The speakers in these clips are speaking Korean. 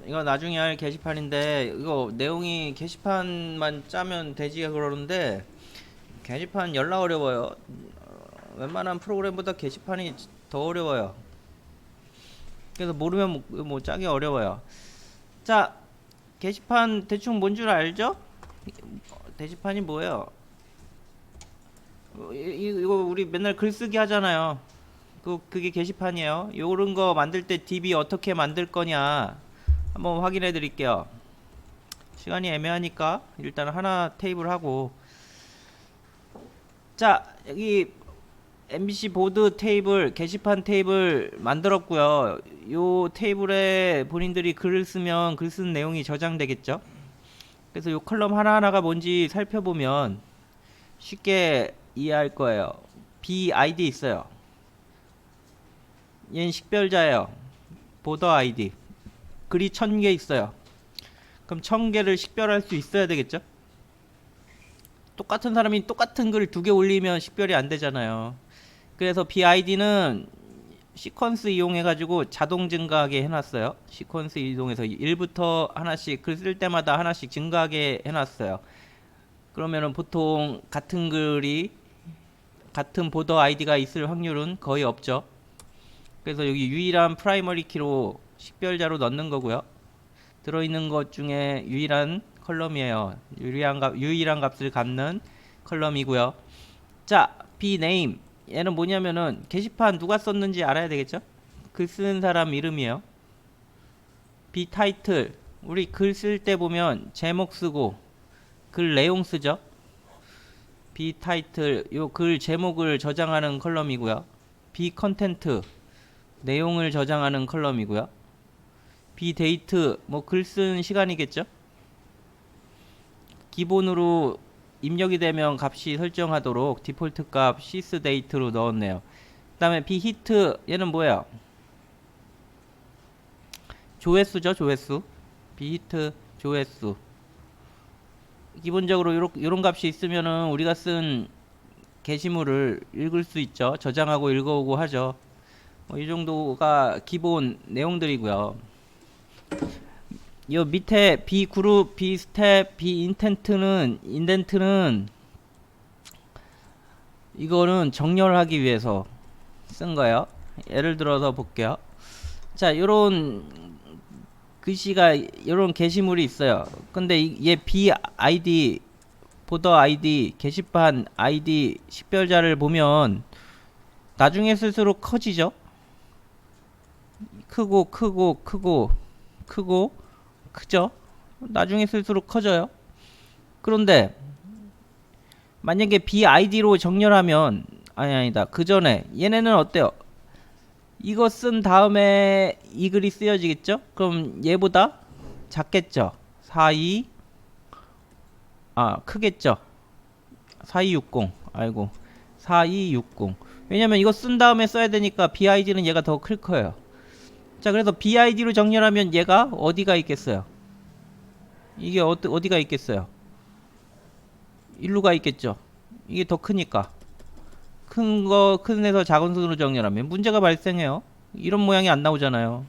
이거 나중에 할 게시판인데 이거 내용이 게시판만 짜면 되지 그러는데 게시판 열나 어려워요. 웬만한 프로그램보다 게시판이 더 어려워요. 그래서 모르면 뭐 짜기 어려워요. 자, 게시판 대충 뭔 줄 알죠? 게시판이 뭐예요? 이거 우리 맨날 글쓰기 하잖아요. 그게 게시판이에요. 요런 거 만들 때 DB 어떻게 만들 거냐 한번 확인해 드릴게요. 시간이 애매하니까 일단 하나 테이블 하고, 자, 여기 MBC 보드 테이블, 게시판 테이블 만들었고요. 요 테이블에 본인들이 글을 쓰면 글 쓴 내용이 저장되겠죠. 그래서 요 컬럼 하나하나가 뭔지 살펴보면 쉽게 이해할 거예요. BID 있어요. 얘는 식별자예요. 보더 아이디. 글이 1000개 있어요. 그럼 1000개를 식별할 수 있어야 되겠죠? 똑같은 사람이 똑같은 글 2개 올리면 식별이 안 되잖아요. 그래서 BID는 시퀀스 이용해가지고 자동 증가하게 해놨어요. 시퀀스 이동해서 1부터 하나씩 글 쓸 때마다 하나씩 증가하게 해놨어요. 그러면은 보통 같은 글이 같은 보더 아이디가 있을 확률은 거의 없죠. 그래서 여기 유일한 프라이머리 키로 식별자로 넣는 거고요. 들어있는 것 중에 유일한 컬럼이에요. 유일한 값을 갖는 컬럼이고요. 자, bname. 얘는 뭐냐면은 게시판 누가 썼는지 알아야 되겠죠? 글 쓰는 사람 이름이에요. btitle. 우리 글 쓸 때 보면 제목 쓰고 글 내용 쓰죠? btitle. 요 글 제목을 저장하는 컬럼이고요. bcontent. 내용을 저장하는 컬럼이고요. bdate. 뭐 글 쓴 시간이겠죠? 기본으로 입력이 되면 값이 설정하도록 디폴트 값 sysdate로 넣었네요. 그 다음에 bhit. 얘는 뭐예요? 조회수죠, 조회수. bhit 조회수. 기본적으로 요런 값이 있으면은 우리가 쓴 게시물을 읽을 수 있죠. 저장하고 읽어오고 하죠. 이 정도가 기본 내용들이고요. 요 밑에 B 그룹, B 스텝, B 인덴트는 이거는 정렬하기 위해서 쓴 거예요. 예를 들어서 볼게요. 자, 요런 글씨가 요런 게시물이 있어요. 근데 얘 B 아이디, 보더 아이디, 게시판 아이디 식별자를 보면 나중에 쓸수록 커지죠. 크고 크죠. 나중에 쓸수록 커져요. 그런데 만약에 BID로 정렬하면 아니다. 그 전에 얘네는 어때요? 이거 쓴 다음에 이 글이 쓰여지겠죠? 그럼 얘보다 작겠죠? 42 크겠죠? 4260. 아이고, 4260. 왜냐면 이거 쓴 다음에 써야 되니까 BID는 얘가 더 클 거예요. 자, 그래서 BID로 정렬하면 얘가 어디가 있겠어요? 이게 어디가 있겠어요? 일루가 있겠죠. 이게 더 크니까. 큰 에서 작은 수로 정렬하면 문제가 발생해요. 이런 모양이 안 나오잖아요.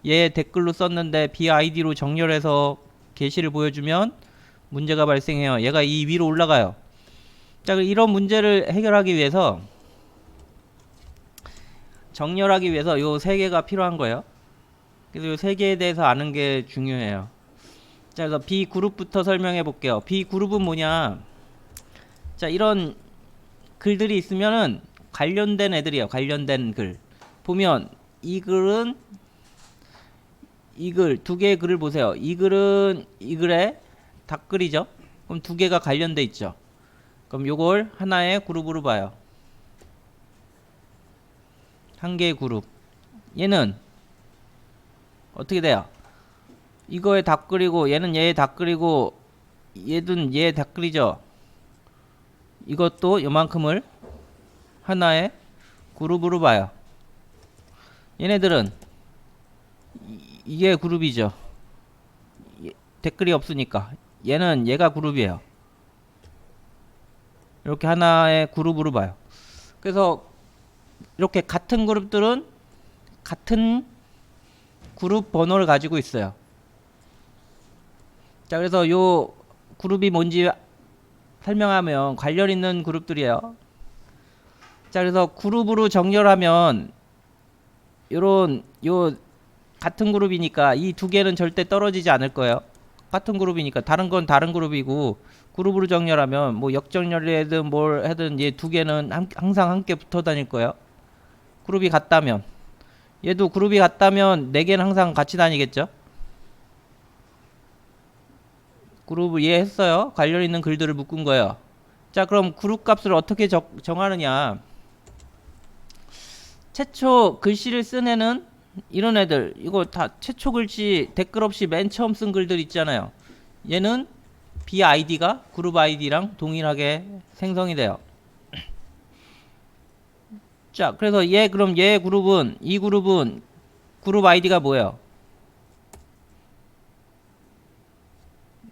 얘 댓글로 썼는데 BID로 정렬해서 게시를 보여주면 문제가 발생해요. 얘가 이 위로 올라가요. 자, 이런 문제를 해결하기 위해서 정렬하기 위해서 요 세 개가 필요한 거예요. 그래서 요 세 개에 대해서 아는 게 중요해요. 자, 그래서 B 그룹부터 설명해 볼게요. B 그룹은 뭐냐? 자, 이런 글들이 있으면은 관련된 애들이에요. 관련된 글. 보면 이 글은 이 글, 두 개의 글을 보세요. 이 글은 이 글에 답글이죠. 그럼 두 개가 관련돼 있죠. 그럼 요걸 하나의 그룹으로 봐요. 한 개의 그룹. 얘는 어떻게 돼요? 이거에 답글이고 얘는 얘의 답글이고 얘든 얘의 답글이죠. 이것도 요만큼을 하나의 그룹으로 봐요. 얘네들은 이게 그룹이죠. 댓글이 없으니까 얘는 얘가 그룹이에요. 이렇게 하나의 그룹으로 봐요. 그래서 이렇게 같은 그룹들은 같은 그룹 번호를 가지고 있어요. 자, 그래서 요 그룹이 뭔지 설명하면 관련 있는 그룹들이에요. 자, 그래서 그룹으로 정렬하면 요런 요 같은 그룹이니까 이 두 개는 절대 떨어지지 않을 거예요. 같은 그룹이니까 다른 건 다른 그룹이고, 그룹으로 정렬하면 뭐 역정렬이든 뭘 하든 얘 두 개는 항상 함께 붙어 다닐 거예요. 그룹이 같다면, 얘도 그룹이 같다면 네 개는 항상 같이 다니겠죠. 그룹을 이해했어요? 관련 있는 글들을 묶은 거예요. 자, 그럼 그룹 값을 어떻게 정하느냐. 최초 글씨를 쓴 애는 이런 애들, 이거 다 최초 글씨 댓글 없이 맨 처음 쓴 글들 있잖아요. 얘는 BID가 그룹 아이디랑 동일하게 생성이 돼요. 자, 그래서 그럼 얘 그룹은, 이 그룹은 그룹 아이디가 뭐예요?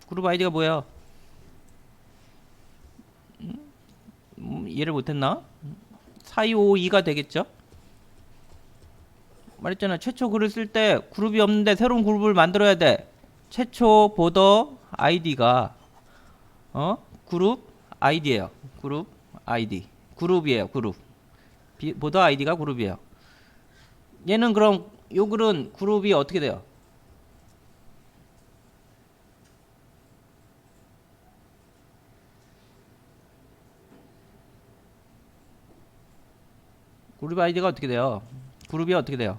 그룹 아이디가 뭐예요? 이해를 못했나? 4252가 되겠죠? 말했잖아. 최초 글을 쓸 때 그룹이 없는데 새로운 그룹을 만들어야 돼. 최초 보더 아이디가 그룹 아이디예요. 그룹 아이디. 그룹이에요. 그룹. 보더 아이디가 그룹이에요. 얘는 그럼 요 글은 그룹이 어떻게 돼요? 그룹 아이디가 어떻게 돼요? 그룹이 어떻게 돼요?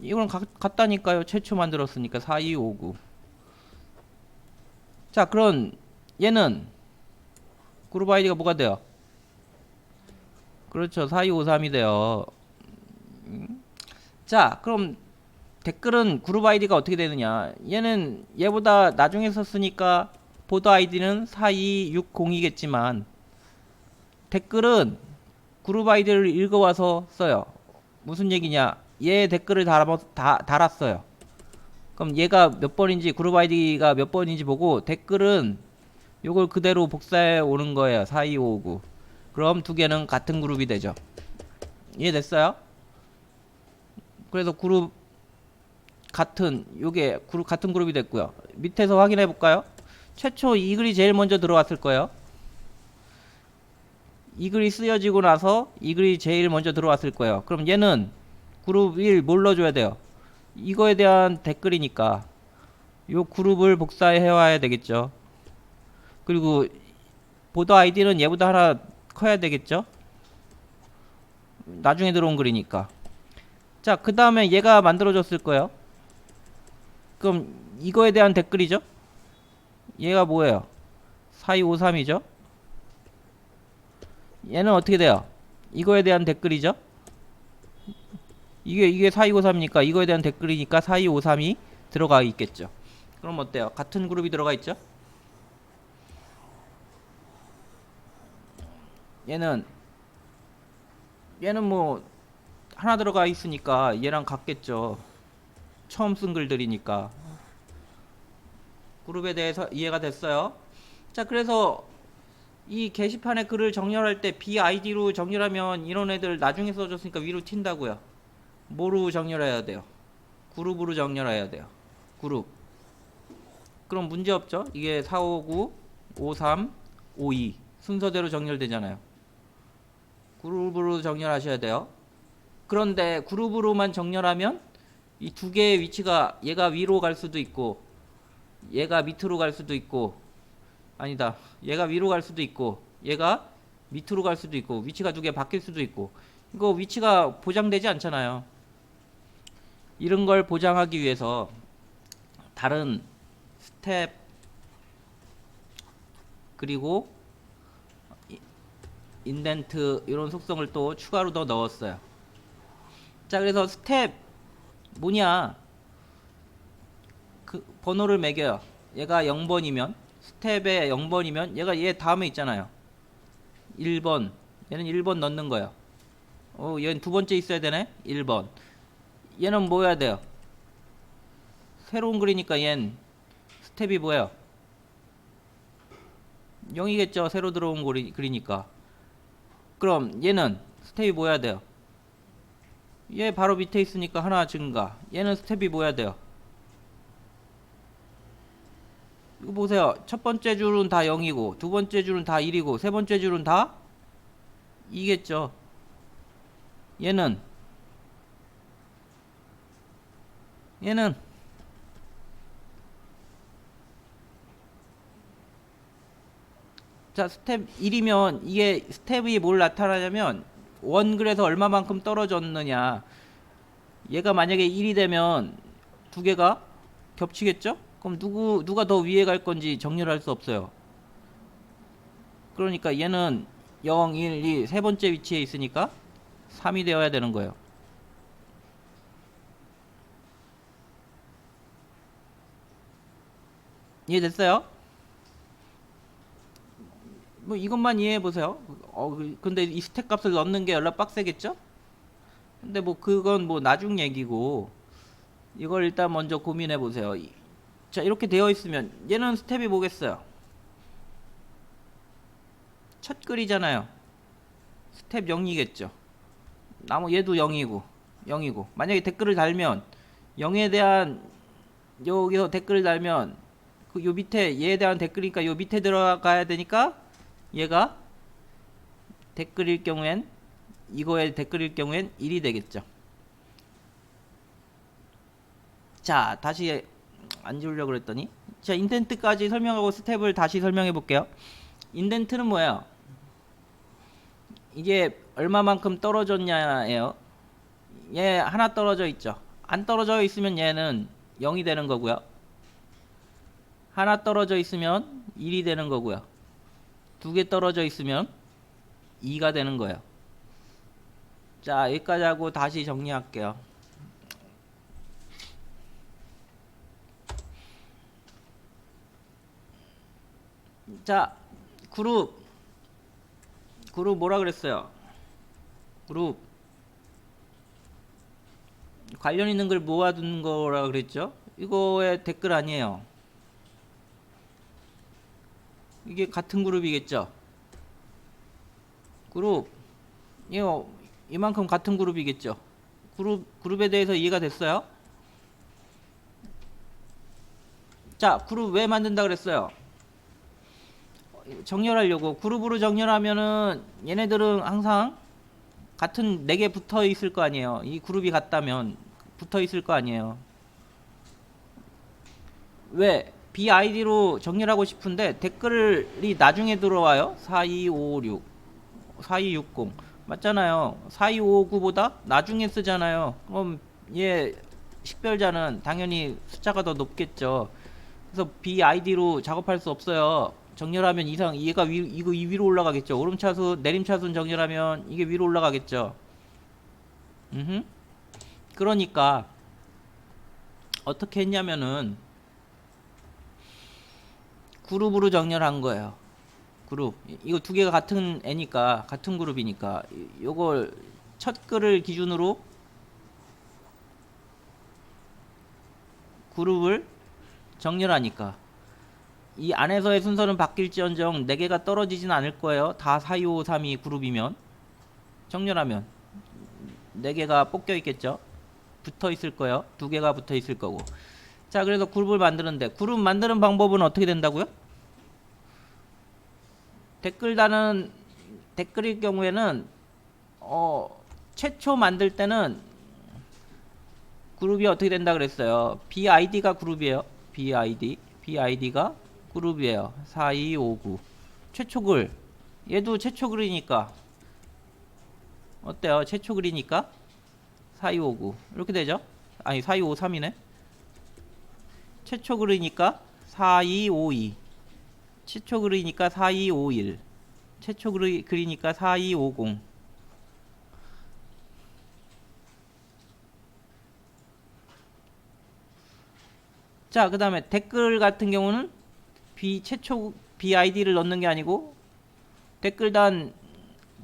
이거는 같다니까요. 최초 만들었으니까 4259. 자, 그럼 얘는 그룹 아이디가 뭐가 돼요? 그렇죠. 4253이 돼요. 자, 그럼 댓글은 그룹 아이디가 어떻게 되느냐. 얘는 얘보다 나중에 썼으니까 보더 아이디는 4260이겠지만 댓글은 그룹 아이디를 읽어와서 써요. 무슨 얘기냐. 얘 댓글을 달았어요. 그럼 얘가 몇 번인지, 그룹 아이디가 몇 번인지 보고 댓글은 요걸 그대로 복사해 오는 거예요. 4259. 그럼 두 개는 같은 그룹이 되죠. 이해됐어요? 그래서 그룹 요게 그룹 같은 그룹이 됐고요. 밑에서 확인해 볼까요? 최초 이 글이 제일 먼저 들어왔을 거예요. 이 글이 쓰여지고 나서 이 글이 제일 먼저 들어왔을 거예요. 그럼 얘는 그룹 1 뭘 넣어줘야 돼요? 이거에 대한 댓글이니까 요 그룹을 복사해 와야 되겠죠. 그리고 보더 아이디는 얘보다 하나 커야 되겠죠. 나중에 들어온 글이니까. 자, 그 다음에 얘가 만들어졌을 거예요. 그럼 이거에 대한 댓글이죠. 얘가 뭐예요? 4253이죠. 얘는 어떻게 돼요? 이거에 대한 댓글이죠. 이게 4253이니까 이거에 대한 댓글이니까 4253이 들어가 있겠죠. 그럼 어때요? 같은 그룹이 들어가 있죠. 얘는 뭐 하나 들어가 있으니까 얘랑 같겠죠. 처음 쓴 글들이니까. 그룹에 대해서 이해가 됐어요. 자, 그래서 이 게시판에 글을 정렬할 때 BID로 정렬하면 이런 애들 나중에 써줬으니까 위로 튄다고요. 뭐로 정렬해야 돼요? 그룹으로 정렬해야 돼요. 그룹. 그럼 문제 없죠? 이게 459, 53, 52 순서대로 정렬되잖아요. 그룹으로 정렬하셔야 돼요. 그런데 그룹으로만 정렬하면 이 두 개의 위치가 얘가 위로 갈 수도 있고 얘가 밑으로 갈 수도 있고, 아니다, 얘가 위로 갈 수도 있고 얘가 밑으로 갈 수도 있고 위치가 두 개 바뀔 수도 있고, 이거 위치가 보장되지 않잖아요. 이런 걸 보장하기 위해서 다른 스텝 그리고 인덴트 이런 속성을 또 추가로 더 넣었어요. 자, 그래서 스텝 뭐냐, 그 번호를 매겨요. 얘가 0번이면 스텝에 0번이면 얘 다음에 있잖아요. 1번. 얘는 1번 넣는 거예요. 얘는 두 번째 있어야 되네. 1번. 얘는 뭐 해야 돼요? 새로운 글이니까 얘는 스텝이 뭐예요? 0이겠죠. 새로 들어온 글이니까. 그럼 얘는 스텝이 뭐 해야 돼요? 얘 바로 밑에 있으니까 하나 증가. 얘는 스텝이 뭐 해야 돼요? 이거 보세요. 첫 번째 줄은 다 0이고 두 번째 줄은 다 1이고 세 번째 줄은 다 2겠죠. 얘는 자, 스텝 1이면 이게 스텝이 뭘 나타나냐면 원글에서 얼마만큼 떨어졌느냐. 얘가 만약에 1이 되면 두 개가 겹치겠죠? 그럼 누가 더 위에 갈 건지 정렬할 수 없어요. 그러니까 얘는 0, 1, 2 세 번째 위치에 있으니까 3이 되어야 되는 거예요. 이해됐어요? 뭐 이것만 이해해 보세요. 근데 이 스택 값을 넣는 게 연락 빡세겠죠? 근데 뭐 그건 뭐 나중 얘기고 이걸 일단 먼저 고민해 보세요. 자, 이렇게 되어 있으면 얘는 스텝이 뭐겠어요? 첫 글이잖아요. 스텝 0이겠죠. 얘도 0이고 만약에 댓글을 달면 0에 대한 여기서 댓글을 달면 그 요 밑에 얘에 대한 댓글이니까 요 밑에 들어가야 되니까 얘가 댓글일 경우엔 이거의 댓글일 경우엔 1이 되겠죠. 자, 다시 안 지우려고 그랬더니 자, 인덴트까지 설명하고 스텝을 다시 설명해 볼게요. 인덴트는 뭐예요? 이게 얼마만큼 떨어졌냐예요. 얘 하나 떨어져 있죠. 안 떨어져 있으면 얘는 0이 되는 거고요. 하나 떨어져 있으면 1이 되는 거고요. 두 개 떨어져 있으면 2가 되는 거예요. 자, 여기까지 하고 다시 정리할게요. 자, 그룹 뭐라 그랬어요? 그룹 관련 있는 걸 모아두는 거라 그랬죠? 이거의 댓글 아니에요. 이게 같은 그룹이겠죠? 그룹 이거 이만큼 같은 그룹이겠죠? 그룹에 대해서 이해가 됐어요? 자, 그룹 왜 만든다 그랬어요? 정렬하려고. 그룹으로 정렬하면은 얘네들은 항상 같은 4개 붙어 있을 거 아니에요. 이 그룹이 같다면 붙어 있을 거 아니에요. 왜? BID로 정렬하고 싶은데 댓글이 나중에 들어와요. 4256 4260 맞잖아요. 4259보다 나중에 쓰잖아요. 그럼 얘 식별자는 당연히 숫자가 더 높겠죠. 그래서 BID로 작업할 수 없어요. 정렬하면 얘가 이거 위로 올라가겠죠. 오름차순 내림차순 정렬하면 이게 위로 올라가겠죠. 그러니까 어떻게 했냐면은 그룹으로 정렬한 거예요. 그룹 이거 두 개가 같은 애니까 같은 그룹이니까 요걸 첫 글을 기준으로 그룹을 정렬하니까 이 안에서의 순서는 바뀔지언정 4개가 떨어지진 않을 거예요. 다 4, 2, 5, 3, 2 그룹이면 정렬하면 4개가 뽑겨 있겠죠. 붙어 있을 거예요. 2개가 붙어 있을 거고. 자, 그래서 그룹을 만드는데 그룹 만드는 방법은 어떻게 된다고요? 댓글일 경우에는 최초 만들 때는 그룹이 어떻게 된다 그랬어요? BID가 그룹이에요. BID가 그룹이에요. 4259 최초글 얘도 최초글이니까 어때요? 최초글이니까 4259 이렇게 되죠? 아니 4253이네. 최초글이니까 4252 최초글이니까 4251 최초글이니까 4250 자, 그 다음에 댓글 같은 경우는 최초 BID를 넣는 게 아니고 댓글단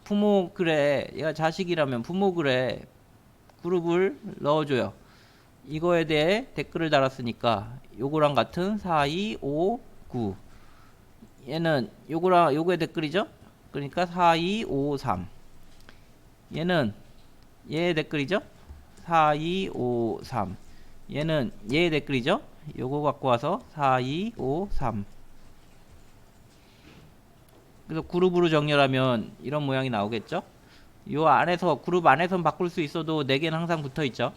부모 글에 얘가 자식이라면 부모 글에 그룹을 넣어줘요. 이거에 대해 댓글을 달았으니까 요거랑 같은 4259 얘는 요거의 댓글이죠. 그러니까 4253 얘는 얘의 댓글이죠. 4253 얘는 얘의 댓글이죠. 요거 갖고 와서 4, 2, 5, 3. 그래서 그룹으로 정렬하면 이런 모양이 나오겠죠? 요 안에서 그룹 안에선 바꿀 수 있어도 4개는 항상 붙어 있죠.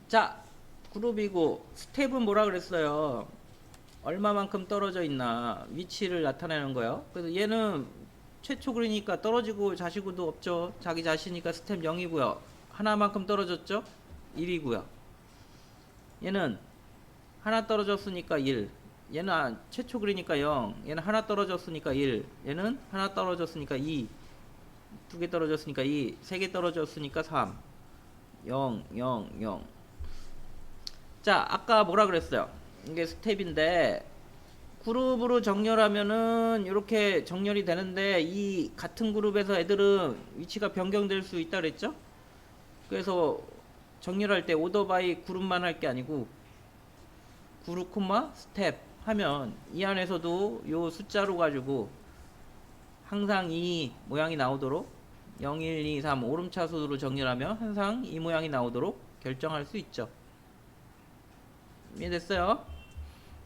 자, 그룹이고 스텝은 뭐라 그랬어요? 얼마만큼 떨어져 있나 위치를 나타내는 거예요. 그래서 얘는 최초 그리니까 떨어지고 자시고도 없죠. 자기 자시니까 스텝 0이고요. 하나만큼 떨어졌죠? 1이고요. 얘는 하나 떨어졌으니까 1. 얘는 최초 그리니까 0. 얘는 하나 떨어졌으니까 1. 얘는 하나 떨어졌으니까 2. 2개 떨어졌으니까 2. 3개 떨어졌으니까 3. 0, 0, 0. 자, 아까 뭐라 그랬어요? 이게 스텝인데 그룹으로 정렬하면은 이렇게 정렬이 되는데 이 같은 그룹에서 애들은 위치가 변경될 수 있다 그랬죠? 그래서 정렬할 때 오더 바이 그룹만 할 게 아니고 그룹 콤마 스텝 하면 이 안에서도 요 숫자로 가지고 항상 이 모양이 나오도록 0, 1, 2, 3 오름차순으로 정렬하면 항상 이 모양이 나오도록 결정할 수 있죠. 이해됐어요?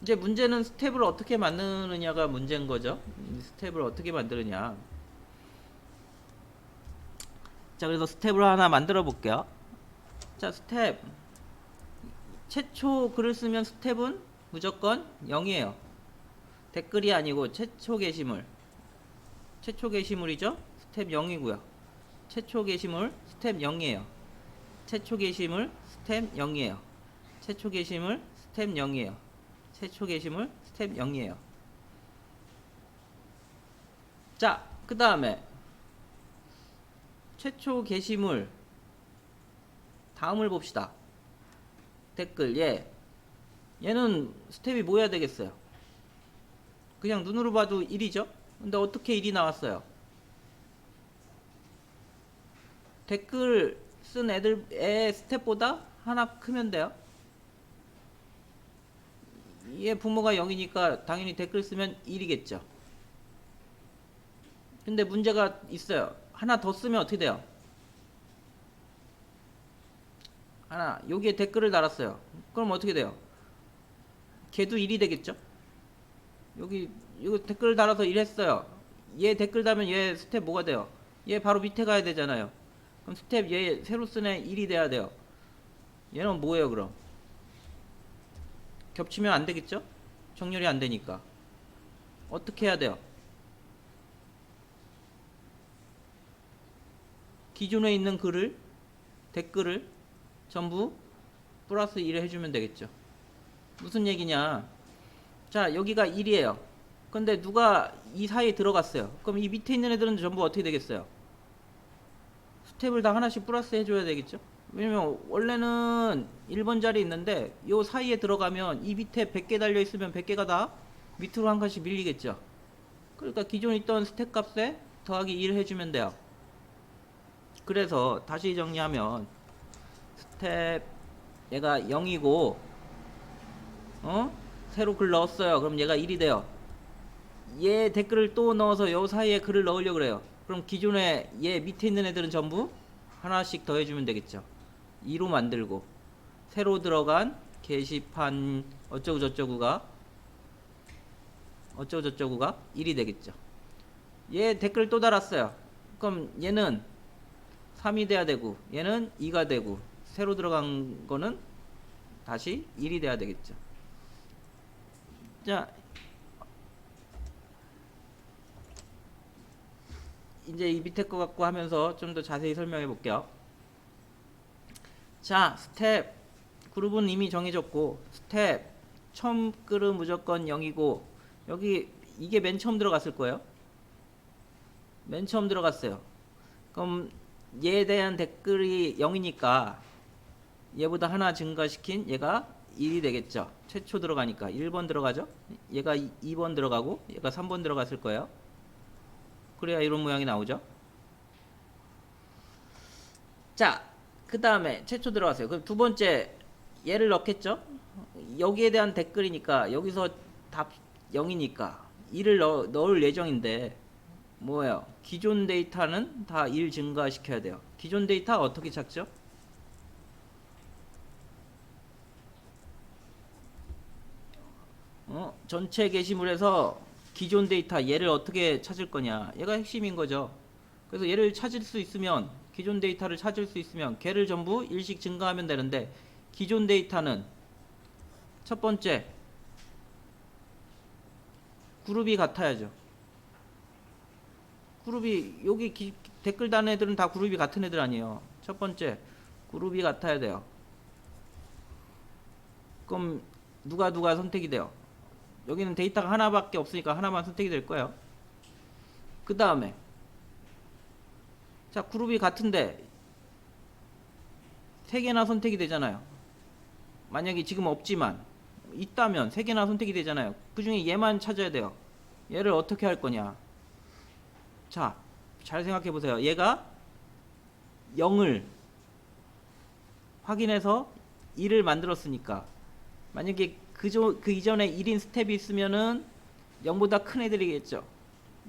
이제 문제는 스텝을 어떻게 만드느냐가 문제인 거죠. 스텝을 어떻게 만드느냐. 자, 그래서 스텝을 하나 만들어 볼게요. 자, 스텝. 최초 글을 쓰면 스텝은 무조건 0이에요. 댓글이 아니고 최초 게시물. 최초 게시물이죠? 스텝 0이고요. 최초 게시물 스텝 0이에요. 최초 게시물 스텝 0이에요. 최초 게시물 스텝 0이에요. 최초 게시물 스텝 0이에요. 자, 그 다음에 최초 게시물 다음을 봅시다. 댓글 얘는 스텝이 뭐 해야 되겠어요? 그냥 눈으로 봐도 1이죠? 근데 어떻게 1이 나왔어요? 댓글 쓴 애의 스텝보다 하나 크면 돼요. 얘 부모가 0이니까 당연히 댓글 쓰면 1이겠죠. 근데 문제가 있어요. 하나 더 쓰면 어떻게 돼요? 하나 여기에 댓글을 달았어요. 그럼 어떻게 돼요? 걔도 1이 되겠죠? 여기 이거 댓글 달아서 1 했어요. 얘 댓글 달면 얘 스텝 뭐가 돼요? 얘 바로 밑에 가야 되잖아요. 그럼 스텝 얘 새로 쓴 애 1이 돼야 돼요. 얘는 뭐예요 그럼? 겹치면 안 되겠죠? 정렬이 안 되니까. 어떻게 해야 돼요? 기존에 있는 글을 댓글을 전부 플러스 1을 해주면 되겠죠. 무슨 얘기냐? 자, 여기가 1이에요. 근데 누가 이 사이에 들어갔어요. 그럼 이 밑에 있는 애들은 전부 어떻게 되겠어요? 스텝을 다 하나씩 플러스 해줘야 되겠죠? 왜냐면 원래는 1번 자리 있는데 요 사이에 들어가면 이 밑에 100개 달려있으면 100개가 다 밑으로 한 칸씩 밀리겠죠. 그러니까 기존에 있던 스텝 값에 더하기 1 해주면 돼요. 그래서 다시 정리하면 스텝 얘가 0이고 새로 글 넣었어요. 그럼 얘가 1이 돼요. 얘 댓글을 또 넣어서 요 사이에 글을 넣으려고 그래요. 그럼 기존에 얘 밑에 있는 애들은 전부 하나씩 더해주면 되겠죠. 2로 만들고 새로 들어간 게시판 어쩌고저쩌구가 1이 되겠죠. 얘 댓글 또 달았어요. 그럼 얘는 3이 돼야 되고 얘는 2가 되고 새로 들어간 거는 다시 1이 돼야 되겠죠. 자, 이제 이 밑에 거 갖고 하면서 좀 더 자세히 설명해 볼게요. 자, 스텝 그룹은 이미 정해졌고 스텝 처음 글은 무조건 0이고 여기 이게 맨 처음 들어갔을 거예요. 맨 처음 들어갔어요. 그럼 얘에 대한 댓글이 0이니까 얘보다 하나 증가시킨 얘가 1이 되겠죠. 최초 들어가니까 1번 들어가죠. 얘가 2번 들어가고 얘가 3번 들어갔을 거예요. 그래야 이런 모양이 나오죠. 자, 그 다음에 최초 들어갔어요. 그럼 두 번째 얘를 넣겠죠. 여기에 대한 댓글이니까 여기서 답 0이니까 1을 넣을 예정인데 뭐예요? 기존 데이터는 다 1 증가시켜야 돼요. 기존 데이터 어떻게 찾죠? 전체 게시물에서 기존 데이터 얘를 어떻게 찾을 거냐, 얘가 핵심인 거죠. 그래서 얘를 찾을 수 있으면, 기존 데이터를 찾을 수 있으면 걔를 전부 일씩 증가하면 되는데, 기존 데이터는 첫 번째 그룹이 같아야죠. 그룹이 여기 댓글 단 애들은 다 그룹이 같은 애들 아니에요. 첫 번째 그룹이 같아야 돼요. 그럼 누가 선택이 돼요? 여기는 데이터가 하나밖에 없으니까 하나만 선택이 될 거예요. 그 다음에 자, 그룹이 같은데 세 개나 선택이 되잖아요. 만약에 지금 없지만 있다면 세 개나 선택이 되잖아요. 그 중에 얘만 찾아야 돼요. 얘를 어떻게 할 거냐. 자, 잘 생각해 보세요. 얘가 0을 확인해서 1을 만들었으니까, 만약에 그 이전에 1인 스텝이 있으면은 0보다 큰 애들이겠죠.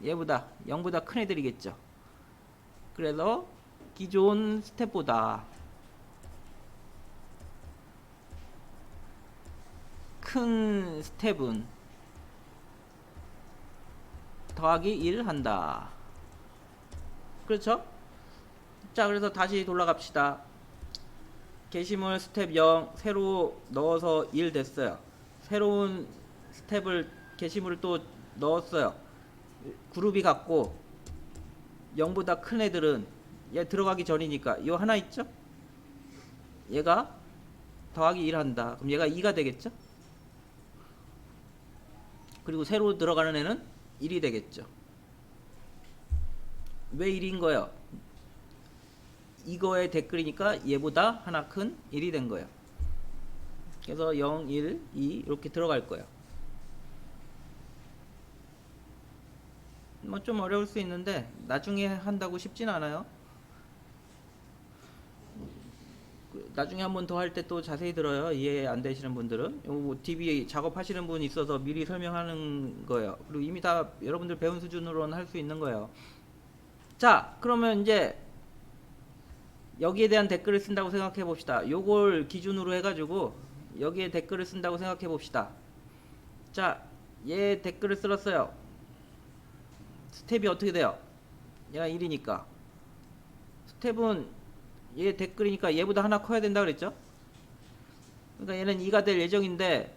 얘보다 0보다 큰 애들이겠죠. 그래서 기존 스텝보다 큰 스텝은 더하기 1 한다. 그렇죠? 자, 그래서 다시 돌아갑시다. 게시물 스텝 0 새로 넣어서 1 됐어요. 새로운 스텝을 게시물을 또 넣었어요. 그룹이 같고 0보다 큰 애들은 얘 들어가기 전이니까 이 하나 있죠? 얘가 더하기 1 한다. 그럼 얘가 2가 되겠죠? 그리고 새로 들어가는 애는 1이 되겠죠. 왜 1인 거예요? 이거의 댓글이니까 얘보다 하나 큰 1이 된 거예요. 그래서 0, 1, 2 이렇게 들어갈 거예요. 뭐 좀 어려울 수 있는데 나중에 한다고 쉽진 않아요. 나중에 한 번 더 할 때 또 자세히 들어요. 이해 안 되시는 분들은. 뭐 DB 작업하시는 분 있어서 미리 설명하는 거예요. 그리고 이미 다 여러분들 배운 수준으로는 할 수 있는 거예요. 자, 그러면 이제 여기에 대한 댓글을 쓴다고 생각해 봅시다. 요걸 기준으로 해가지고 여기에 댓글을 쓴다고 생각해 봅시다. 자, 얘 댓글을 쓸었어요. 스텝이 어떻게 돼요? 얘가 1이니까 스텝은 얘 댓글이니까 얘보다 하나 커야 된다 그랬죠? 그러니까 얘는 2가 될 예정인데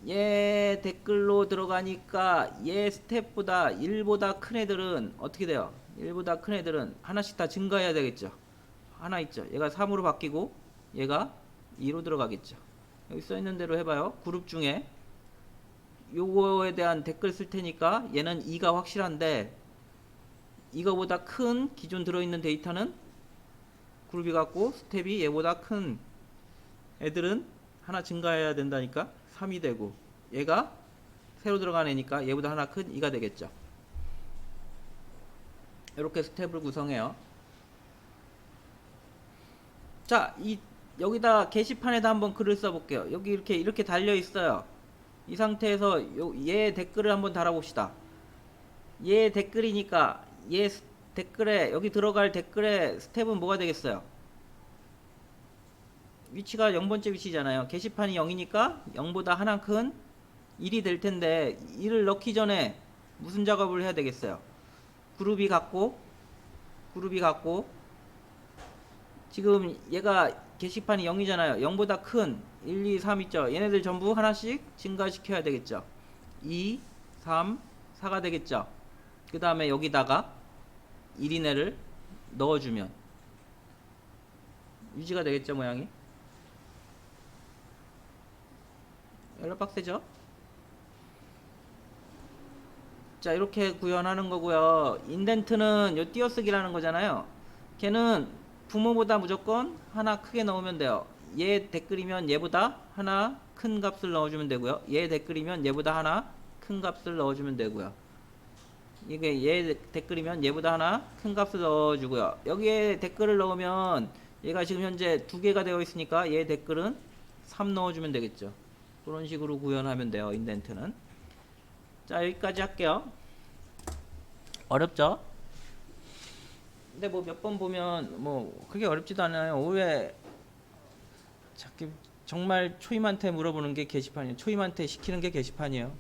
얘 댓글로 들어가니까 얘 스텝보다 1보다 큰 애들은 어떻게 돼요? 1보다 큰 애들은 하나씩 다 증가해야 되겠죠. 하나 있죠. 얘가 3으로 바뀌고 얘가 2로 들어가겠죠. 여기 써있는 대로 해봐요. 그룹 중에 요거에 대한 댓글 쓸 테니까 얘는 2가 확실한데 이거보다 큰 기존 들어있는 데이터는 그룹이 같고 스텝이 얘보다 큰 애들은 하나 증가해야 된다니까 3이 되고, 얘가 새로 들어간 애니까 얘보다 하나 큰 2가 되겠죠. 이렇게 스텝을 구성해요. 자, 여기다 게시판에다 한번 글을 써볼게요. 여기 이렇게 달려 있어요. 이 상태에서 얘 댓글을 한번 달아봅시다. 얘 댓글이니까 얘 댓글에 여기 들어갈 댓글의 스텝은 뭐가 되겠어요? 위치가 0번째 위치잖아요. 게시판이 0이니까 0보다 하나 큰 1이 될 텐데 1을 넣기 전에 무슨 작업을 해야 되겠어요? 그룹이 같고 지금 얘가 게시판이 0이잖아요. 0보다 큰 1, 2, 3 있죠. 얘네들 전부 하나씩 증가시켜야 되겠죠. 2, 3, 4가 되겠죠. 그 다음에 여기다가 1인 애를 넣어주면 유지가 되겠죠, 모양이. 연락 빡세죠? 자, 이렇게 구현하는 거고요. 인덴트는 요 띄어쓰기라는 거잖아요. 걔는 부모보다 무조건 하나 크게 넣으면 돼요. 얘 댓글이면 얘보다 하나 큰 값을 넣어주면 되고요. 얘 댓글이면 얘보다 하나 큰 값을 넣어주면 되고요. 이게 얘 댓글이면 얘보다 하나 큰 값을 넣어주고요. 여기에 댓글을 넣으면 얘가 지금 현재 2개가 되어 있으니까 얘 댓글은 3 넣어주면 되겠죠. 그런 식으로 구현하면 돼요, 인덴트는. 자, 여기까지 할게요. 어렵죠? 근데 뭐 몇 번 보면 뭐 그게 어렵지도 않아요. 오해 정말 초임한테 물어보는 게 게시판이에요. 초임한테 시키는 게 게시판이에요.